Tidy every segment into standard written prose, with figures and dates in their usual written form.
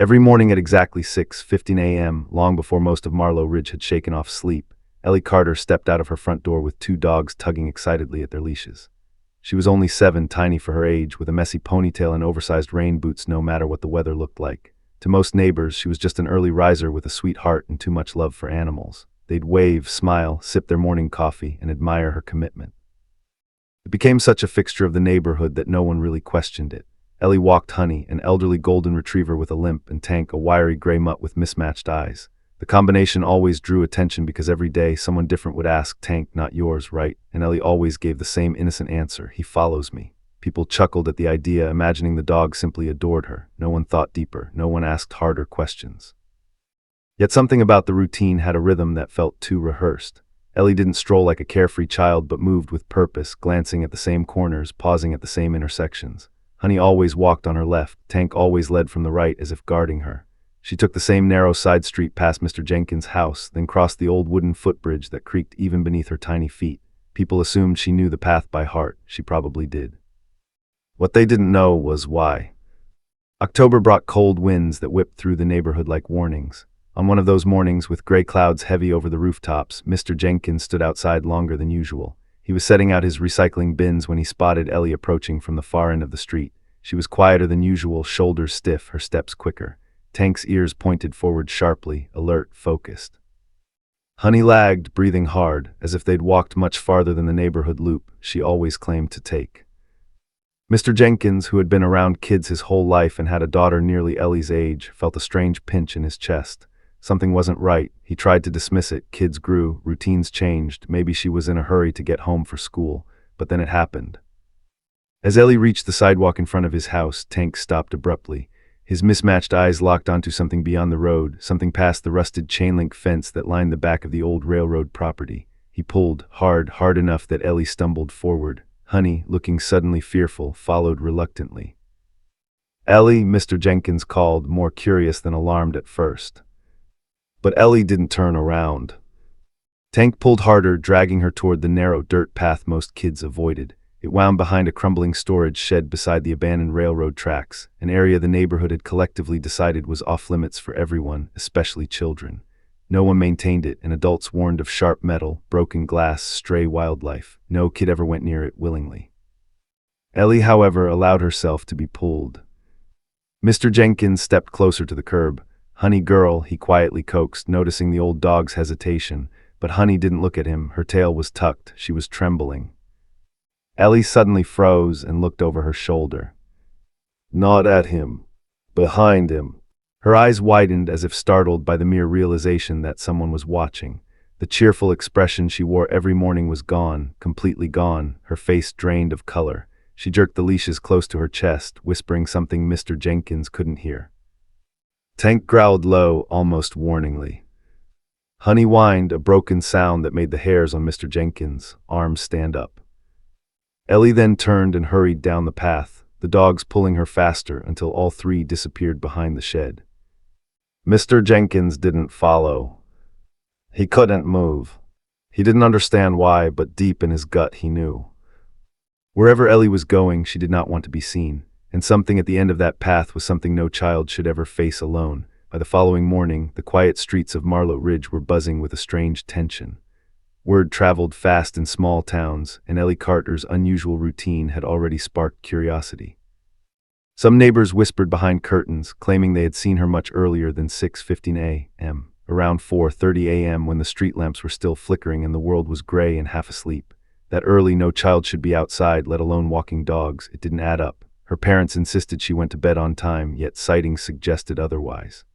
Every morning at exactly 6:15 a.m., long before most of Marlow Ridge had shaken off sleep, Ellie Carter stepped out of her front door with two dogs tugging excitedly at their leashes. She was only 7, tiny for her age, with a messy ponytail and oversized rain boots no matter what the weather looked like. To most neighbors, she was just an early riser with a sweet heart and too much love for animals. They'd wave, smile, sip their morning coffee, and admire her commitment. It became such a fixture of the neighborhood that no one really questioned it. Ellie walked Honey, an elderly golden retriever with a limp, and Tank, a wiry gray mutt with mismatched eyes. The combination always drew attention because every day someone different would ask, "Tank, not yours, right?" And Ellie always gave the same innocent answer, "He follows me." People chuckled at the idea, imagining the dog simply adored her. No one thought deeper, no one asked harder questions. Yet something about the routine had a rhythm that felt too rehearsed. Ellie didn't stroll like a carefree child but moved with purpose, glancing at the same corners, pausing at the same intersections. Honey always walked on her left, Tank always led from the right as if guarding her. She took the same narrow side street past Mr. Jenkins' house, then crossed the old wooden footbridge that creaked even beneath her tiny feet. People assumed she knew the path by heart. She probably did. What they didn't know was why. October brought cold winds that whipped through the neighborhood like warnings. On one of those mornings, with gray clouds heavy over the rooftops, Mr. Jenkins stood outside longer than usual. He was setting out his recycling bins when he spotted Ellie approaching from the far end of the street. She was quieter than usual, shoulders stiff, her steps quicker. Tank's ears pointed forward sharply, alert, focused. Honey lagged, breathing hard, as if they'd walked much farther than the neighborhood loop she always claimed to take. Mr. Jenkins, who had been around kids his whole life and had a daughter nearly Ellie's age, felt a strange pinch in his chest. Something wasn't right. He tried to dismiss it. Kids grew, routines changed, maybe she was in a hurry to get home for school, but then it happened. As Ellie reached the sidewalk in front of his house, Tank stopped abruptly. His mismatched eyes locked onto something beyond the road, something past the rusted chain-link fence that lined the back of the old railroad property. He pulled, hard enough that Ellie stumbled forward. Honey, looking suddenly fearful, followed reluctantly. "Ellie," Mr. Jenkins called, more curious than alarmed at first. But Ellie didn't turn around. Tank pulled harder, dragging her toward the narrow dirt path most kids avoided. It wound behind a crumbling storage shed beside the abandoned railroad tracks, an area the neighborhood had collectively decided was off-limits for everyone, especially children. No one maintained it, and adults warned of sharp metal, broken glass, stray wildlife. No kid ever went near it willingly. Ellie, however, allowed herself to be pulled. Mr. Jenkins stepped closer to the curb. "Honey girl," he quietly coaxed, noticing the old dog's hesitation. But Honey didn't look at him. Her tail was tucked. She was trembling. Ellie suddenly froze and looked over her shoulder. Not at him. Behind him. Her eyes widened as if startled by the mere realization that someone was watching. The cheerful expression she wore every morning was gone, completely gone, her face drained of color. She jerked the leashes close to her chest, whispering something Mr. Jenkins couldn't hear. Tank growled low, almost warningly. Honey whined, a broken sound that made the hairs on Mr. Jenkins' arms stand up. Ellie then turned and hurried down the path, the dogs pulling her faster until all three disappeared behind the shed. Mr. Jenkins didn't follow. He couldn't move. He didn't understand why, but deep in his gut he knew. Wherever Ellie was going, she did not want to be seen, and something at the end of that path was something no child should ever face alone. By the following morning, the quiet streets of Marlow Ridge were buzzing with a strange tension. Word traveled fast in small towns, and Ellie Carter's unusual routine had already sparked curiosity. Some neighbors whispered behind curtains, claiming they had seen her much earlier than 6:15 a.m., around 4:30 a.m. when the street lamps were still flickering and the world was gray and half asleep. That early no child should be outside, let alone walking dogs. It didn't add up. Her parents insisted she went to bed on time, yet sightings suggested otherwise.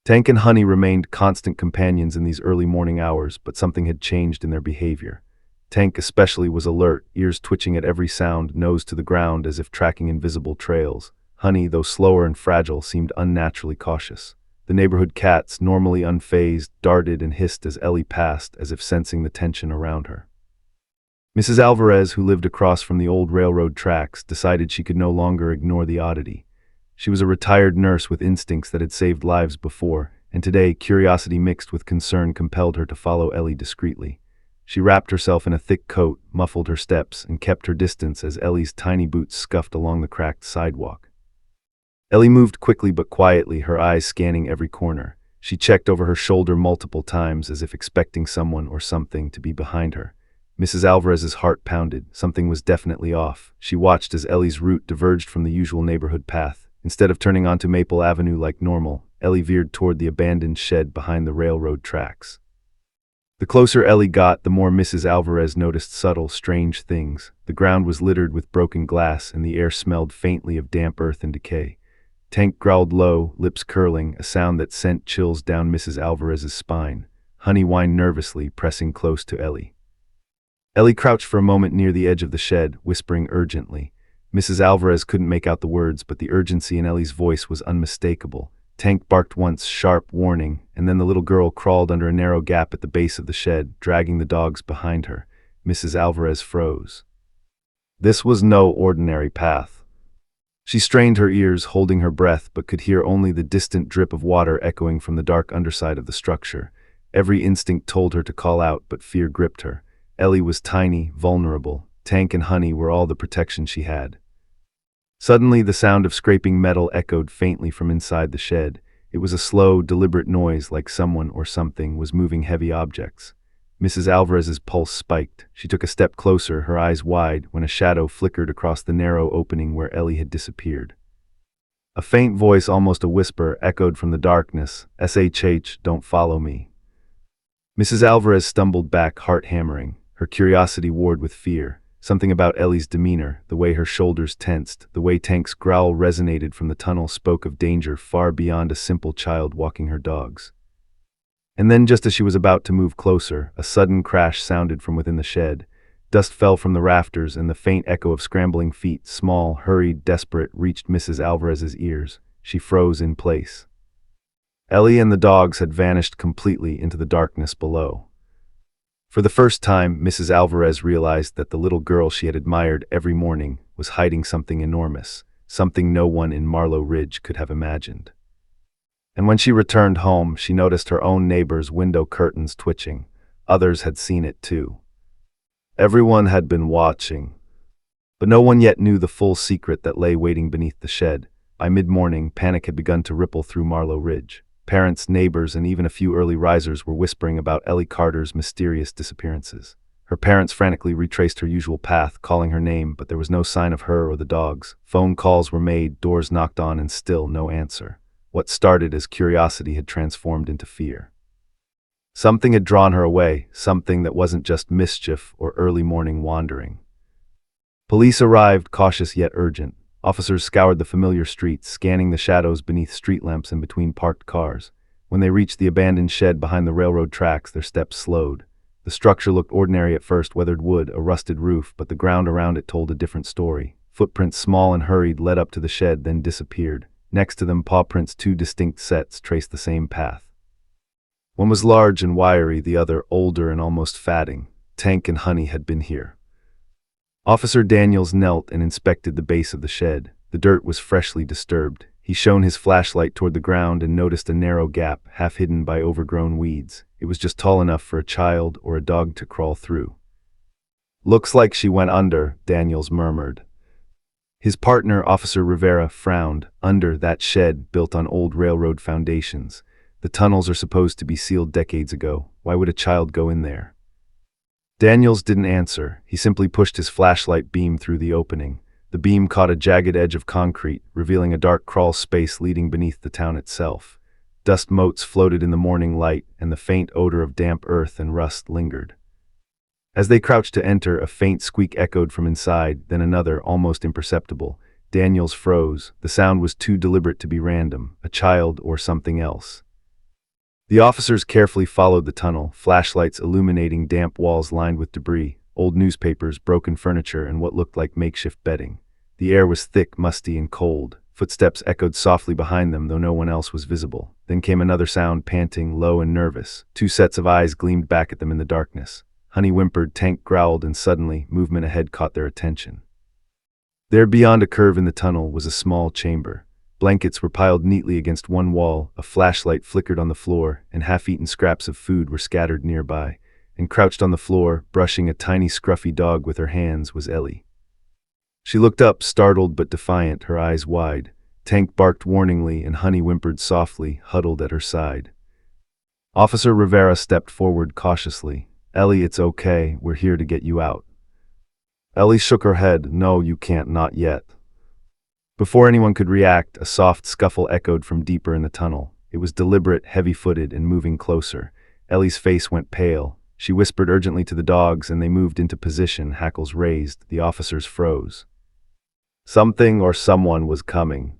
Tank and Honey remained constant companions in these early morning hours, but something had changed in their behavior. Tank especially was alert, ears twitching at every sound, nose to the ground as if tracking invisible trails. Honey, though slower and fragile, seemed unnaturally cautious. The neighborhood cats, normally unfazed, darted and hissed as Ellie passed, as if sensing the tension around her. Mrs. Alvarez, who lived across from the old railroad tracks, decided she could no longer ignore the oddity. She was a retired nurse with instincts that had saved lives before, and today curiosity mixed with concern compelled her to follow Ellie discreetly. She wrapped herself in a thick coat, muffled her steps, and kept her distance as Ellie's tiny boots scuffed along the cracked sidewalk. Ellie moved quickly but quietly, her eyes scanning every corner. She checked over her shoulder multiple times as if expecting someone or something to be behind her. Mrs. Alvarez's heart pounded. Something was definitely off. She watched as Ellie's route diverged from the usual neighborhood path. Instead of turning onto Maple Avenue like normal, Ellie veered toward the abandoned shed behind the railroad tracks. The closer Ellie got, the more Mrs. Alvarez noticed subtle, strange things. The ground was littered with broken glass, and the air smelled faintly of damp earth and decay. Tank growled low, lips curling, a sound that sent chills down Mrs. Alvarez's spine. Honey whined nervously, pressing close to Ellie. Ellie crouched for a moment near the edge of the shed, whispering urgently. Mrs. Alvarez couldn't make out the words, but the urgency in Ellie's voice was unmistakable. Tank barked once, sharp warning, and then the little girl crawled under a narrow gap at the base of the shed, dragging the dogs behind her. Mrs. Alvarez froze. This was no ordinary path. She strained her ears, holding her breath, but could hear only the distant drip of water echoing from the dark underside of the structure. Every instinct told her to call out, but fear gripped her. Ellie was tiny, vulnerable. Tank and Honey were all the protection she had. Suddenly, the sound of scraping metal echoed faintly from inside the shed. It was a slow, deliberate noise, like someone or something was moving heavy objects. Mrs. Alvarez's pulse spiked. She took a step closer, her eyes wide, when a shadow flickered across the narrow opening where Ellie had disappeared. A faint voice, almost a whisper, echoed from the darkness. "SHH, don't follow me." Mrs. Alvarez stumbled back, heart hammering. Her curiosity warred with fear. Something about Ellie's demeanor, the way her shoulders tensed, the way Tank's growl resonated from the tunnel spoke of danger far beyond a simple child walking her dogs. And then, just as she was about to move closer, a sudden crash sounded from within the shed. Dust fell from the rafters, and the faint echo of scrambling feet, small, hurried, desperate, reached Mrs. Alvarez's ears. She froze in place. Ellie and the dogs had vanished completely into the darkness below. For the first time, Mrs. Alvarez realized that the little girl she had admired every morning was hiding something enormous, something no one in Marlow Ridge could have imagined. And when she returned home, she noticed her own neighbor's window curtains twitching. Others had seen it too. Everyone had been watching. But no one yet knew the full secret that lay waiting beneath the shed. By mid-morning, panic had begun to ripple through Marlow Ridge. Parents, neighbors, and even a few early risers were whispering about Ellie Carter's mysterious disappearances. Her parents frantically retraced her usual path, calling her name, but there was no sign of her or the dogs. Phone calls were made, doors knocked on, and still no answer. What started as curiosity had transformed into fear. Something had drawn her away, something that wasn't just mischief or early morning wandering. Police arrived, cautious yet urgent. Officers scoured the familiar streets, scanning the shadows beneath street lamps and between parked cars. When they reached the abandoned shed behind the railroad tracks, their steps slowed. The structure looked ordinary at first, weathered wood, a rusted roof, but the ground around it told a different story. Footprints, small and hurried, led up to the shed, then disappeared. Next to them, paw prints, two distinct sets, traced the same path. One was large and wiry, the other older and almost fatting. Tank and Honey had been here. Officer Daniels knelt and inspected the base of the shed. The dirt was freshly disturbed. He shone his flashlight toward the ground and noticed a narrow gap, half hidden by overgrown weeds. It was just tall enough for a child or a dog to crawl through. "Looks like she went under," Daniels murmured. His partner, Officer Rivera, frowned. Under that shed, built on old railroad foundations. The tunnels are supposed to be sealed decades ago. Why would a child go in there? Daniels didn't answer. He simply pushed his flashlight beam through the opening. The beam caught a jagged edge of concrete, revealing a dark crawl space leading beneath the town itself. Dust motes floated in the morning light, and the faint odor of damp earth and rust lingered. As they crouched to enter, a faint squeak echoed from inside, then another, almost imperceptible. Daniels froze. The sound was too deliberate to be random, a child or something else. The officers carefully followed the tunnel, flashlights illuminating damp walls lined with debris, old newspapers, broken furniture, and what looked like makeshift bedding. The air was thick, musty, and cold. Footsteps echoed softly behind them, though no one else was visible. Then came another sound, panting, low and nervous. Two sets of eyes gleamed back at them in the darkness. Honey whimpered, Tank growled, and suddenly, movement ahead caught their attention. There, beyond a curve in the tunnel, was a small chamber. Blankets were piled neatly against one wall, a flashlight flickered on the floor, and half-eaten scraps of food were scattered nearby. And crouched on the floor, brushing a tiny scruffy dog with her hands, was Ellie. She looked up, startled but defiant, her eyes wide. Tank barked warningly and Honey whimpered softly, huddled at her side. Officer Rivera stepped forward cautiously. Ellie, it's okay, we're here to get you out. Ellie shook her head. No, you can't, not yet. Before anyone could react, a soft scuffle echoed from deeper in the tunnel. It was deliberate, heavy-footed, and moving closer. Ellie's face went pale. She whispered urgently to the dogs, and they moved into position, hackles raised. The officers froze. Something or someone was coming.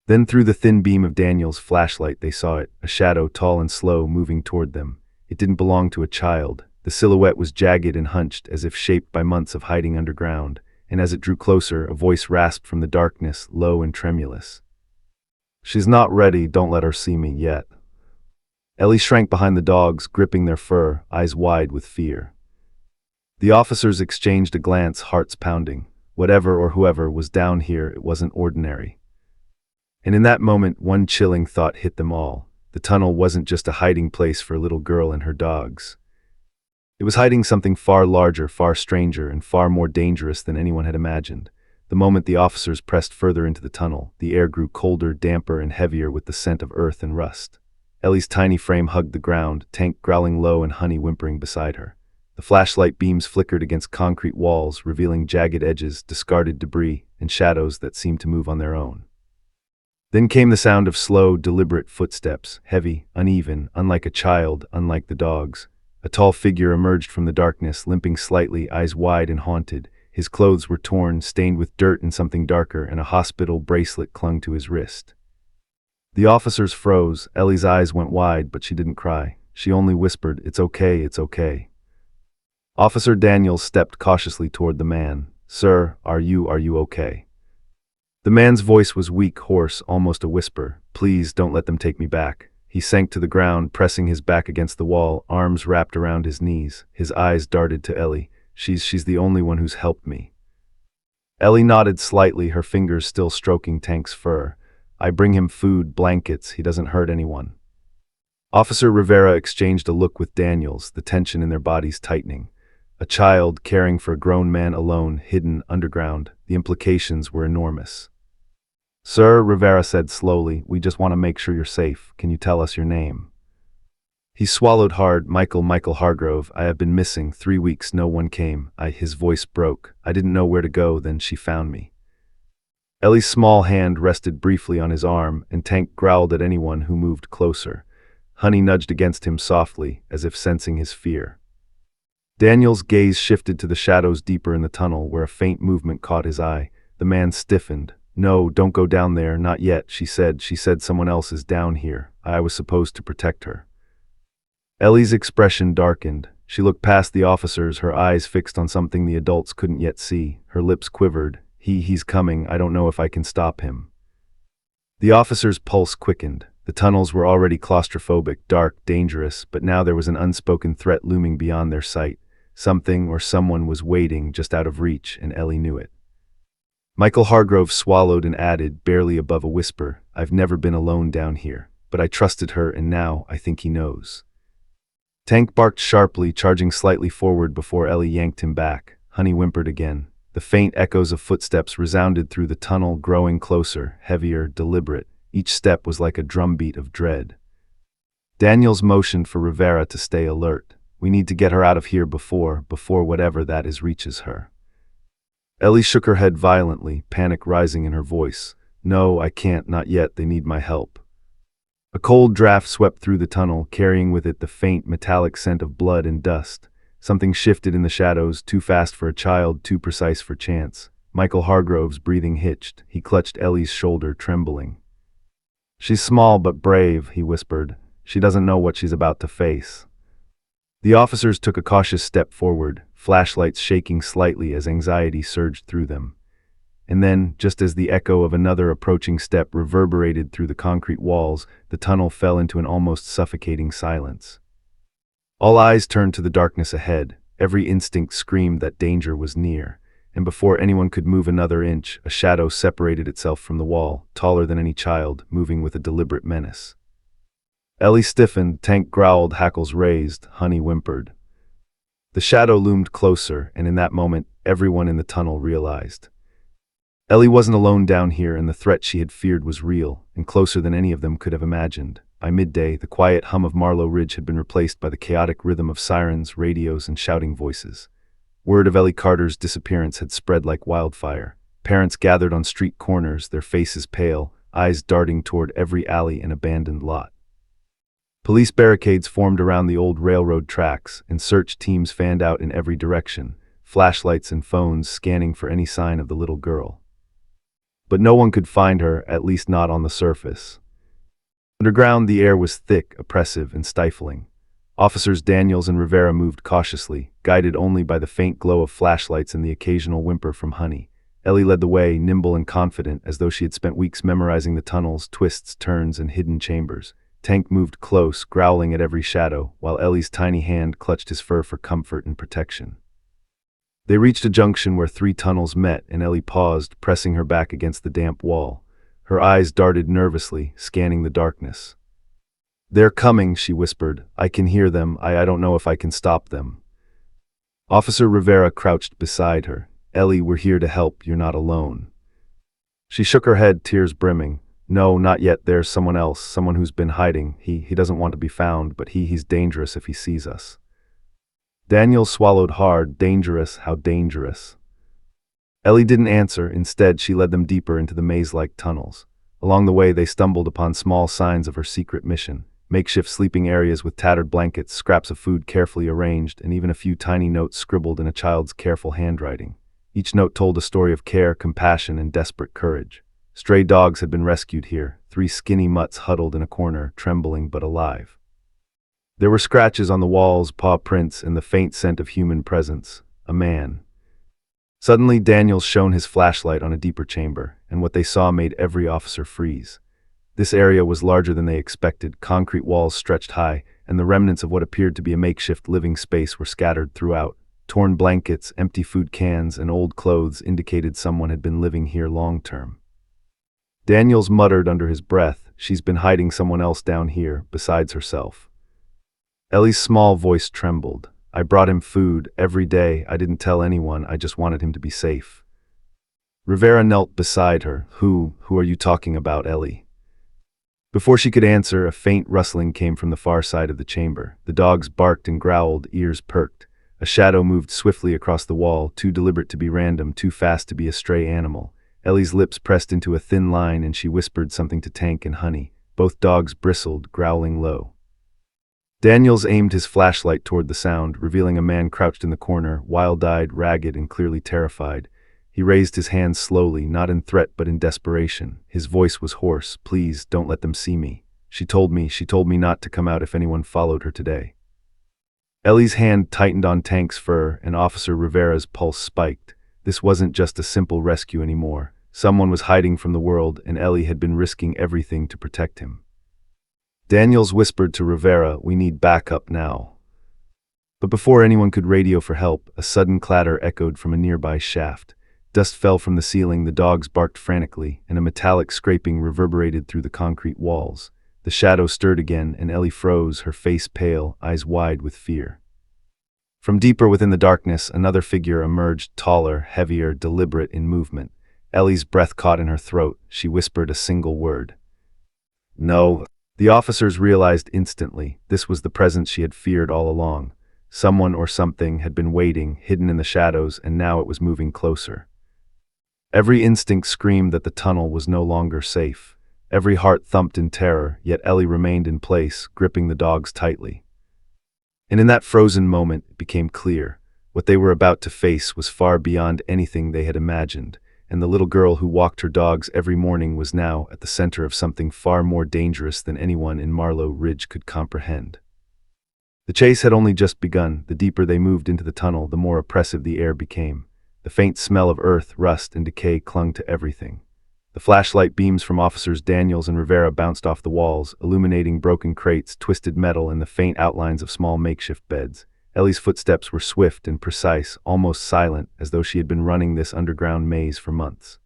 Then through the thin beam of Daniel's flashlight they saw it, a shadow tall and slow moving toward them. It didn't belong to a child. The silhouette was jagged and hunched, as if shaped by months of hiding underground, and as it drew closer, a voice rasped from the darkness, low and tremulous. She's not ready, don't let her see me yet. Ellie shrank behind the dogs, gripping their fur, eyes wide with fear. The officers exchanged a glance, hearts pounding. Whatever or whoever was down here, it wasn't ordinary. And in that moment, one chilling thought hit them all. The tunnel wasn't just a hiding place for a little girl and her dogs. It was hiding something far larger, far stranger, and far more dangerous than anyone had imagined. The moment the officers pressed further into the tunnel, the air grew colder, damper, and heavier with the scent of earth and rust. Ellie's tiny frame hugged the ground, Tank growling low and Honey whimpering beside her. The flashlight beams flickered against concrete walls, revealing jagged edges, discarded debris, and shadows that seemed to move on their own. Then came the sound of slow, deliberate footsteps, heavy, uneven, unlike a child, unlike the dogs. A tall figure emerged from the darkness, limping slightly, eyes wide and haunted. His clothes were torn, stained with dirt and something darker, and a hospital bracelet clung to his wrist. The officers froze. Ellie's eyes went wide, but she didn't cry. She only whispered, "It's okay, it's okay." Officer Daniels stepped cautiously toward the man. "Sir, are you okay?" The man's voice was weak, hoarse, almost a whisper. "Please, don't let them take me back." He sank to the ground, pressing his back against the wall, arms wrapped around his knees. His eyes darted to Ellie. She's the only one who's helped me." Ellie nodded slightly, her fingers still stroking Tank's fur. "I bring him food, blankets, he doesn't hurt anyone." Officer Rivera exchanged a look with Daniels, the tension in their bodies tightening. A child caring for a grown man alone, hidden underground. The implications were enormous. "Sir," Rivera said slowly, "we just want to make sure you're safe. Can you tell us your name?" He swallowed hard. Michael Hargrove. "I have been missing 3 weeks, no one came." His voice broke. "I didn't know where to go, then she found me." Ellie's small hand rested briefly on his arm, and Tank growled at anyone who moved closer. Honey nudged against him softly, as if sensing his fear. Daniel's gaze shifted to the shadows deeper in the tunnel, where a faint movement caught his eye. The man stiffened. "No, don't go down there, not yet," she said. "She said someone else is down here. I was supposed to protect her." Ellie's expression darkened. She looked past the officers, her eyes fixed on something the adults couldn't yet see. Her lips quivered. He's coming. I don't know if I can stop him." The officer's pulse quickened. The tunnels were already claustrophobic, dark, dangerous, but now there was an unspoken threat looming beyond their sight. Something or someone was waiting just out of reach, and Ellie knew it. Michael Hargrove swallowed and added, barely above a whisper, "I've never been alone down here, but I trusted her, and now I think he knows." Tank barked sharply, charging slightly forward before Ellie yanked him back. Honey whimpered again. The faint echoes of footsteps resounded through the tunnel, growing closer, heavier, deliberate. Each step was like a drumbeat of dread. Daniels motioned for Rivera to stay alert. "We need to get her out of here before whatever that is reaches her." Ellie shook her head violently, panic rising in her voice. "No, I can't, not yet, they need my help." A cold draft swept through the tunnel, carrying with it the faint, metallic scent of blood and dust. Something shifted in the shadows, too fast for a child, too precise for chance. Michael Hargrove's breathing hitched. He clutched Ellie's shoulder, trembling. "She's small but brave," he whispered. "She doesn't know what she's about to face." The officers took a cautious step forward, flashlights shaking slightly as anxiety surged through them. And then, just as the echo of another approaching step reverberated through the concrete walls, the tunnel fell into an almost suffocating silence. All eyes turned to the darkness ahead. Every instinct screamed that danger was near. And before anyone could move another inch, a shadow separated itself from the wall, taller than any child, moving with a deliberate menace. Ellie stiffened, Tank growled, hackles raised, Honey whimpered. The shadow loomed closer, and in that moment, everyone in the tunnel realized. Ellie wasn't alone down here, and the threat she had feared was real, and closer than any of them could have imagined. By midday, the quiet hum of Marlow Ridge had been replaced by the chaotic rhythm of sirens, radios, and shouting voices. Word of Ellie Carter's disappearance had spread like wildfire. Parents gathered on street corners, their faces pale, eyes darting toward every alley and abandoned lot. Police barricades formed around the old railroad tracks, and search teams fanned out in every direction, flashlights and phones scanning for any sign of the little girl. But no one could find her, at least not on the surface. Underground, the air was thick, oppressive, and stifling. Officers Daniels and Rivera moved cautiously, guided only by the faint glow of flashlights and the occasional whimper from Honey. Ellie led the way, nimble and confident, as though she had spent weeks memorizing the tunnels, twists, turns, and hidden chambers. Tank moved close, growling at every shadow, while Ellie's tiny hand clutched his fur for comfort and protection. They reached a junction where 3 tunnels met, and Ellie paused, pressing her back against the damp wall. Her eyes darted nervously, scanning the darkness. "They're coming," she whispered. "I can hear them. I don't know if I can stop them." Officer Rivera crouched beside her. "Ellie, we're here to help. You're not alone." She shook her head, tears brimming. "No, not yet. There's someone else, someone who's been hiding. He doesn't want to be found, but he's dangerous if he sees us." Daniel swallowed hard. Dangerous, how dangerous. Ellie didn't answer. Instead, she led them deeper into the maze-like tunnels. Along the way, they stumbled upon small signs of her secret mission. Makeshift sleeping areas with tattered blankets, scraps of food carefully arranged, and even a few tiny notes scribbled in a child's careful handwriting. Each note told a story of care, compassion, and desperate courage. Stray dogs had been rescued here, 3 skinny mutts huddled in a corner, trembling but alive. There were scratches on the walls, paw prints, and the faint scent of human presence. A man. Suddenly, Daniels shone his flashlight on a deeper chamber, and what they saw made every officer freeze. This area was larger than they expected. Concrete walls stretched high, and the remnants of what appeared to be a makeshift living space were scattered throughout. Torn blankets, empty food cans, and old clothes indicated someone had been living here long-term. Daniels muttered under his breath, "She's been hiding someone else down here, besides herself." Ellie's small voice trembled. "I brought him food every day. I didn't tell anyone. I just wanted him to be safe." Rivera knelt beside her. Who are you talking about, Ellie?" Before she could answer, a faint rustling came from the far side of the chamber. The dogs barked and growled, ears perked. A shadow moved swiftly across the wall, too deliberate to be random, too fast to be a stray animal. Ellie's lips pressed into a thin line, and she whispered something to Tank and Honey. Both dogs bristled, growling low. Daniels aimed his flashlight toward the sound, revealing a man crouched in the corner, wild-eyed, ragged, and clearly terrified. He raised his hands slowly, not in threat but in desperation. His voice was hoarse. "Please, don't let them see me. She told me not to come out if anyone followed her today." Ellie's hand tightened on Tank's fur, and Officer Rivera's pulse spiked. This wasn't just a simple rescue anymore. Someone was hiding from the world, and Ellie had been risking everything to protect him. Daniels whispered to Rivera, "We need backup now." But before anyone could radio for help, a sudden clatter echoed from a nearby shaft. Dust fell from the ceiling, the dogs barked frantically, and a metallic scraping reverberated through the concrete walls. The shadow stirred again, and Ellie froze, her face pale, eyes wide with fear. From deeper within the darkness, another figure emerged, taller, heavier, deliberate in movement. Ellie's breath caught in her throat. She whispered a single word. "No." The officers realized instantly this was the presence she had feared all along. Someone or something had been waiting, hidden in the shadows, and now it was moving closer. Every instinct screamed that the tunnel was no longer safe. Every heart thumped in terror, yet Ellie remained in place, gripping the dogs tightly. And in that frozen moment, it became clear. What they were about to face was far beyond anything they had imagined, and the little girl who walked her dogs every morning was now at the center of something far more dangerous than anyone in Marlow Ridge could comprehend. The chase had only just begun. The deeper they moved into the tunnel, the more oppressive the air became. The faint smell of earth, rust, and decay clung to everything. The flashlight beams from Officers Daniels and Rivera bounced off the walls, illuminating broken crates, twisted metal, and the faint outlines of small makeshift beds. Ellie's footsteps were swift and precise, almost silent, as though she had been running this underground maze for months.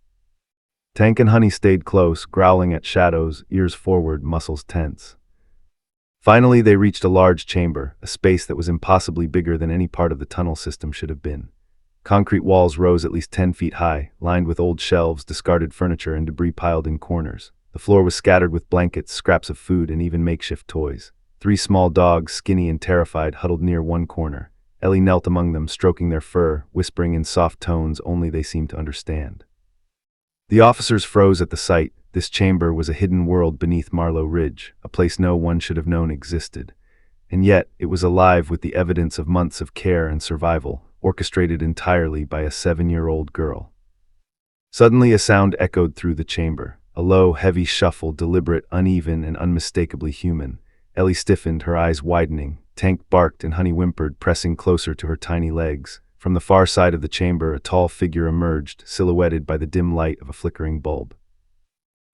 Tank and Honey stayed close, growling at shadows, ears forward, muscles tense. Finally, they reached a large chamber, a space that was impossibly bigger than any part of the tunnel system should have been. Concrete walls rose at least 10 feet high, lined with old shelves, discarded furniture, and debris piled in corners. The floor was scattered with blankets, scraps of food, and even makeshift toys. 3 small dogs, skinny and terrified, huddled near one corner. Ellie knelt among them, stroking their fur, whispering in soft tones only they seemed to understand. The officers froze at the sight. This chamber was a hidden world beneath Marlow Ridge, a place no one should have known existed. And yet, it was alive with the evidence of months of care and survival, orchestrated entirely by a 7-year-old girl. Suddenly a sound echoed through the chamber, a low, heavy shuffle, deliberate, uneven, and unmistakably human. Ellie stiffened, her eyes widening. Tank barked and Honey whimpered, pressing closer to her tiny legs. From the far side of the chamber, a tall figure emerged, silhouetted by the dim light of a flickering bulb.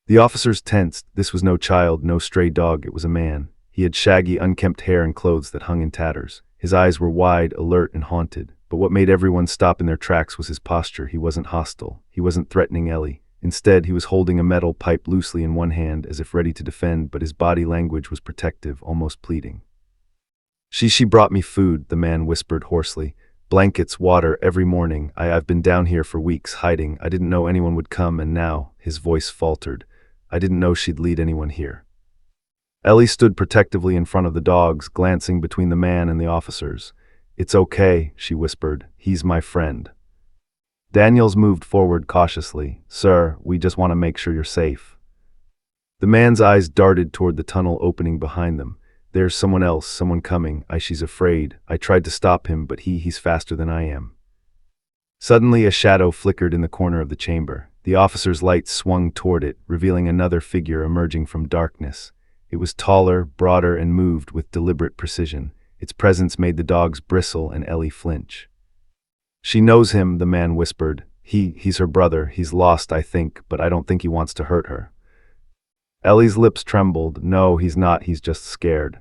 The officers tensed. This was no child, no stray dog, it was a man. He had shaggy, unkempt hair and clothes that hung in tatters. His eyes were wide, alert, and haunted. But what made everyone stop in their tracks was his posture. He wasn't hostile. He wasn't threatening Ellie. Instead, he was holding a metal pipe loosely in one hand, as if ready to defend, but his body language was protective, almost pleading. She brought me food," the man whispered hoarsely. "Blankets, water, every morning. I've been down here for weeks, hiding. I didn't know anyone would come, and now," his voice faltered, "I didn't know she'd lead anyone here." Ellie stood protectively in front of the dogs, glancing between the man and the officers. "It's okay," she whispered. "He's my friend." Daniels moved forward cautiously. "Sir, we just want to make sure you're safe." The man's eyes darted toward the tunnel opening behind them. "There's someone else, someone coming. She's afraid. I tried to stop him, but he's faster than I am." Suddenly a shadow flickered in the corner of the chamber. The officer's light swung toward it, revealing another figure emerging from darkness. It was taller, broader, and moved with deliberate precision. Its presence made the dogs bristle and Ellie flinch. "She knows him," the man whispered. He's her brother. He's lost, I think, but I don't think he wants to hurt her." Ellie's lips trembled. "No, he's not. He's just scared."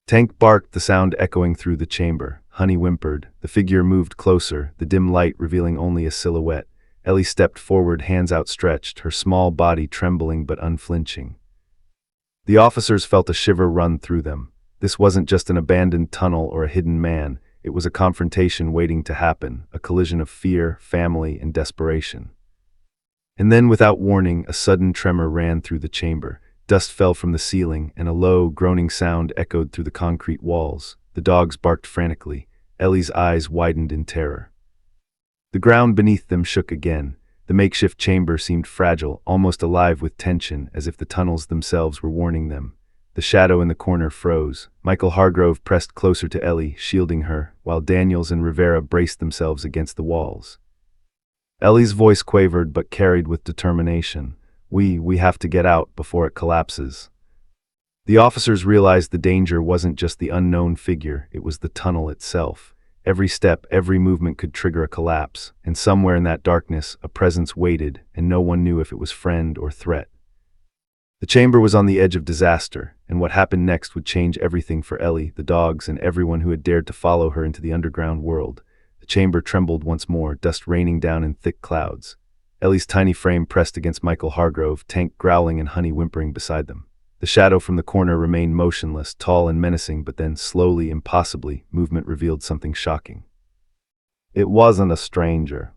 Tank barked, the sound echoing through the chamber. Honey whimpered. The figure moved closer, the dim light revealing only a silhouette. Ellie stepped forward, hands outstretched, her small body trembling but unflinching. The officers felt a shiver run through them. This wasn't just an abandoned tunnel or a hidden man. It was a confrontation waiting to happen, a collision of fear, family, and desperation. And then, without warning, a sudden tremor ran through the chamber. Dust fell from the ceiling, and a low, groaning sound echoed through the concrete walls. The dogs barked frantically. Ellie's eyes widened in terror. The ground beneath them shook again. The makeshift chamber seemed fragile, almost alive with tension, as if the tunnels themselves were warning them. The shadow in the corner froze. Michael Hargrove pressed closer to Ellie, shielding her, while Daniels and Rivera braced themselves against the walls. Ellie's voice quavered but carried with determination. We have to get out before it collapses." The officers realized the danger wasn't just the unknown figure, it was the tunnel itself. Every step, every movement could trigger a collapse, and somewhere in that darkness, a presence waited, and no one knew if it was friend or threat. The chamber was on the edge of disaster, and what happened next would change everything for Ellie, the dogs, and everyone who had dared to follow her into the underground world. The chamber trembled once more, dust raining down in thick clouds. Ellie's tiny frame pressed against Michael Hargrove, Tank growling and Honey whimpering beside them. The shadow from the corner remained motionless, tall and menacing, but then, slowly, impossibly, movement revealed something shocking. It wasn't a stranger.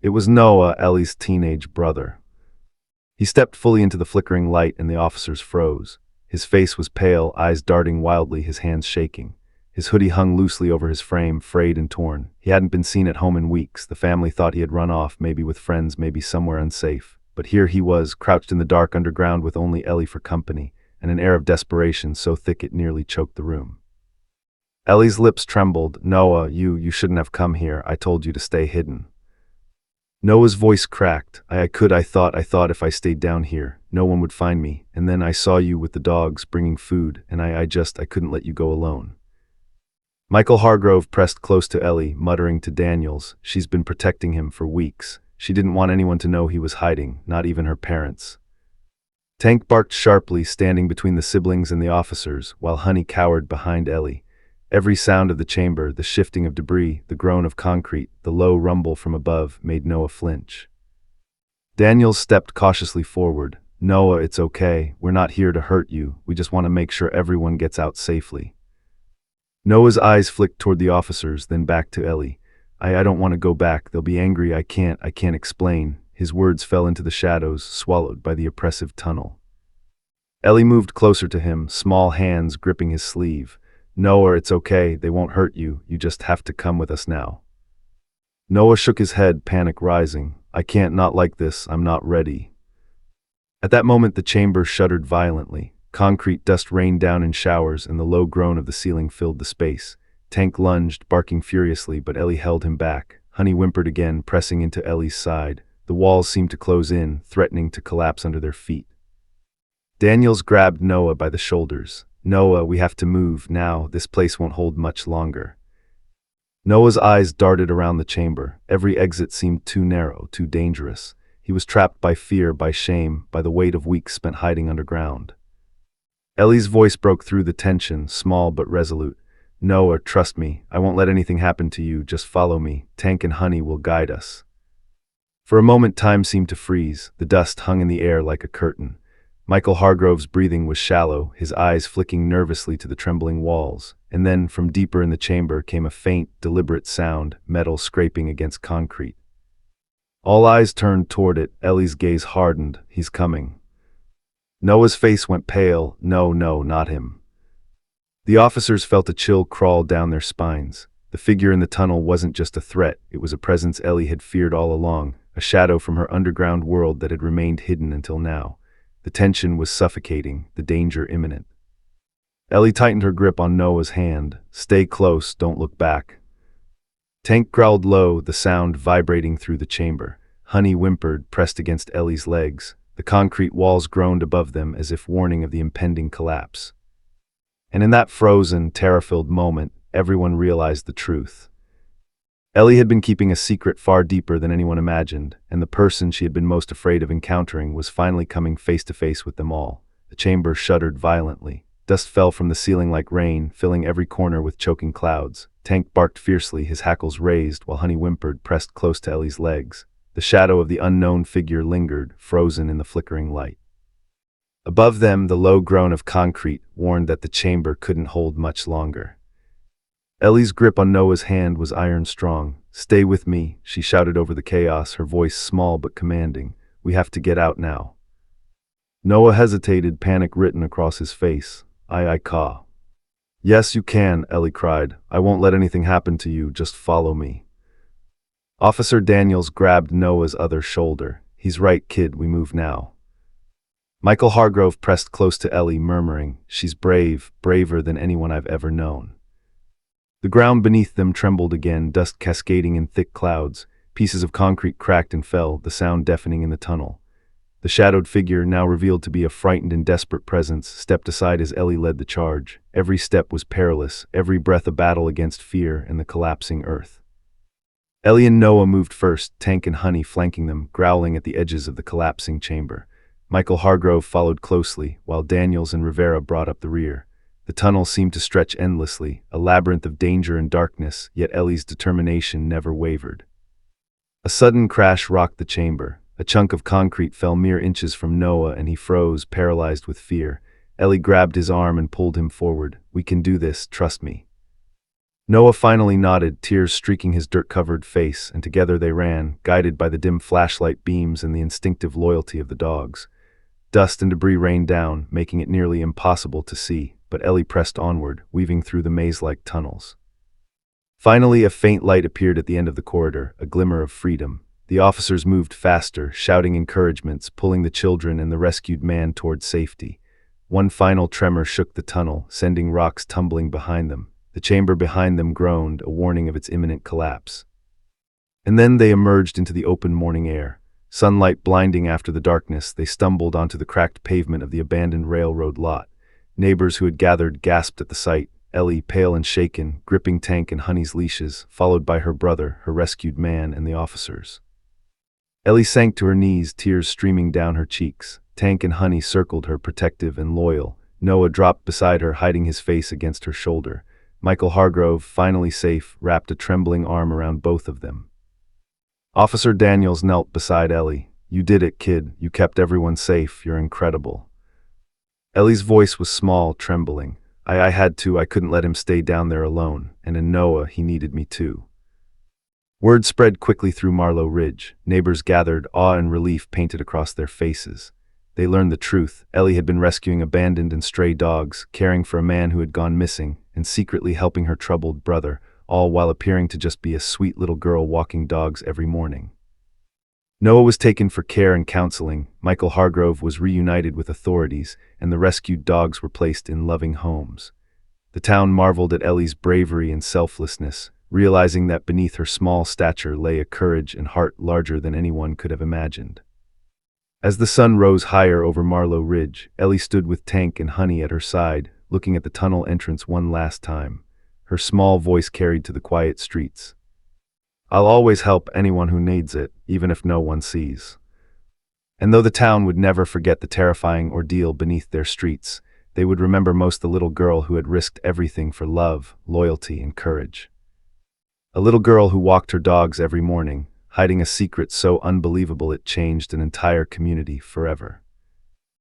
It was Noah, Ellie's teenage brother. He stepped fully into the flickering light, and the officers froze. His face was pale, eyes darting wildly, his hands shaking. His hoodie hung loosely over his frame, frayed and torn. He hadn't been seen at home in weeks. The family thought he had run off, maybe with friends, maybe somewhere unsafe. But here he was, crouched in the dark underground with only Ellie for company, and an air of desperation so thick it nearly choked the room. Ellie's lips trembled. "Noah, you shouldn't have come here. I told you to stay hidden." Noah's voice cracked. I thought if I stayed down here, no one would find me. And then I saw you with the dogs, bringing food, and I couldn't let you go alone." Michael Hargrove pressed close to Ellie, muttering to Daniels. She's been protecting him for weeks. She didn't want anyone to know he was hiding, not even her parents. Tank barked sharply, standing between the siblings and the officers, while Honey cowered behind Ellie. Every sound of the chamber, the shifting of debris, the groan of concrete, the low rumble from above, made Noah flinch. Daniels stepped cautiously forward. "Noah, it's okay. We're not here to hurt you. We just want to make sure everyone gets out safely." Noah's eyes flicked toward the officers, then back to Ellie. I don't want to go back. They'll be angry. I can't explain. His words fell into the shadows, swallowed by the oppressive tunnel. Ellie moved closer to him, small hands gripping his sleeve. Noah, it's okay. They won't hurt you. You just have to come with us now. Noah shook his head, panic rising. I can't, not like this. I'm not ready. At that moment, the chamber shuddered violently. Concrete dust rained down in showers, and the low groan of the ceiling filled the space. Tank lunged, barking furiously, but Ellie held him back. Honey whimpered again, pressing into Ellie's side. The walls seemed to close in, threatening to collapse under their feet. Daniels grabbed Noah by the shoulders. Noah, we have to move, now. This place won't hold much longer. Noah's eyes darted around the chamber. Every exit seemed too narrow, too dangerous. He was trapped by fear, by shame, by the weight of weeks spent hiding underground. Ellie's voice broke through the tension, small but resolute. Noah, trust me. I won't let anything happen to you. Just follow me. Tank and Honey will guide us. For a moment, time seemed to freeze. The dust hung in the air like a curtain. Michael Hargrove's breathing was shallow, his eyes flicking nervously to the trembling walls. And then, from deeper in the chamber, came a faint, deliberate sound, metal scraping against concrete. All eyes turned toward it. Ellie's gaze hardened. He's coming. Noah's face went pale. No, not him. The officers felt a chill crawl down their spines. The figure in the tunnel wasn't just a threat, it was a presence Ellie had feared all along, a shadow from her underground world that had remained hidden until now. The tension was suffocating, the danger imminent. Ellie tightened her grip on Noah's hand. Stay close, don't look back. Tank growled low, the sound vibrating through the chamber. Honey whimpered, pressed against Ellie's legs. The concrete walls groaned above them as if warning of the impending collapse. And in that frozen, terror-filled moment, everyone realized the truth. Ellie had been keeping a secret far deeper than anyone imagined, and the person she had been most afraid of encountering was finally coming face to face with them all. The chamber shuddered violently. Dust fell from the ceiling like rain, filling every corner with choking clouds. Tank barked fiercely, his hackles raised, while Honey whimpered, pressed close to Ellie's legs. The shadow of the unknown figure lingered, frozen in the flickering light. Above them, the low groan of concrete warned that the chamber couldn't hold much longer. Ellie's grip on Noah's hand was iron strong. Stay with me, she shouted over the chaos, her voice small but commanding. We have to get out now. Noah hesitated, panic written across his face. I caw. Yes, you can, Ellie cried. I won't let anything happen to you, just follow me. Officer Daniels grabbed Noah's other shoulder. He's right, kid, we move now. Michael Hargrove pressed close to Ellie, murmuring, she's brave, braver than anyone I've ever known. The ground beneath them trembled again, dust cascading in thick clouds. Pieces of concrete cracked and fell, the sound deafening in the tunnel. The shadowed figure, now revealed to be a frightened and desperate presence, stepped aside as Ellie led the charge. Every step was perilous, every breath a battle against fear and the collapsing earth. Ellie and Noah moved first, Tank and Honey flanking them, growling at the edges of the collapsing chamber. Michael Hargrove followed closely, while Daniels and Rivera brought up the rear. The tunnel seemed to stretch endlessly, a labyrinth of danger and darkness, yet Ellie's determination never wavered. A sudden crash rocked the chamber. A chunk of concrete fell mere inches from Noah and he froze, paralyzed with fear. Ellie grabbed his arm and pulled him forward. We can do this, trust me. Noah finally nodded, tears streaking his dirt-covered face, and together they ran, guided by the dim flashlight beams and the instinctive loyalty of the dogs. Dust and debris rained down, making it nearly impossible to see, but Ellie pressed onward, weaving through the maze-like tunnels. Finally, a faint light appeared at the end of the corridor, a glimmer of freedom. The officers moved faster, shouting encouragements, pulling the children and the rescued man toward safety. One final tremor shook the tunnel, sending rocks tumbling behind them. The chamber behind them groaned, a warning of its imminent collapse. And then they emerged into the open morning air. Sunlight blinding after the darkness, they stumbled onto the cracked pavement of the abandoned railroad lot. Neighbors who had gathered gasped at the sight. Ellie, pale and shaken, gripping Tank and Honey's leashes, followed by her brother, her rescued man, and the officers. Ellie sank to her knees, tears streaming down her cheeks. Tank and Honey circled her, protective and loyal. Noah dropped beside her, hiding his face against her shoulder. Michael Hargrove, finally safe, wrapped a trembling arm around both of them. Officer Daniels knelt beside Ellie. You did it, kid. You kept everyone safe. You're incredible. Ellie's voice was small, trembling. I had to. I couldn't let him stay down there alone. And in Noah, he needed me too. Word spread quickly through Marlow Ridge. Neighbors gathered, awe and relief painted across their faces. They learned the truth. Ellie had been rescuing abandoned and stray dogs, caring for a man who had gone missing, and secretly helping her troubled brother, all while appearing to just be a sweet little girl walking dogs every morning. Noah was taken for care and counseling, Michael Hargrove was reunited with authorities, and the rescued dogs were placed in loving homes. The town marveled at Ellie's bravery and selflessness, realizing that beneath her small stature lay a courage and heart larger than anyone could have imagined. As the sun rose higher over Marlow Ridge, Ellie stood with Tank and Honey at her side, looking at the tunnel entrance one last time. Her small voice carried to the quiet streets. "I'll always help anyone who needs it, even if no one sees." And though the town would never forget the terrifying ordeal beneath their streets, they would remember most the little girl who had risked everything for love, loyalty, and courage. A little girl who walked her dogs every morning, hiding a secret so unbelievable it changed an entire community forever.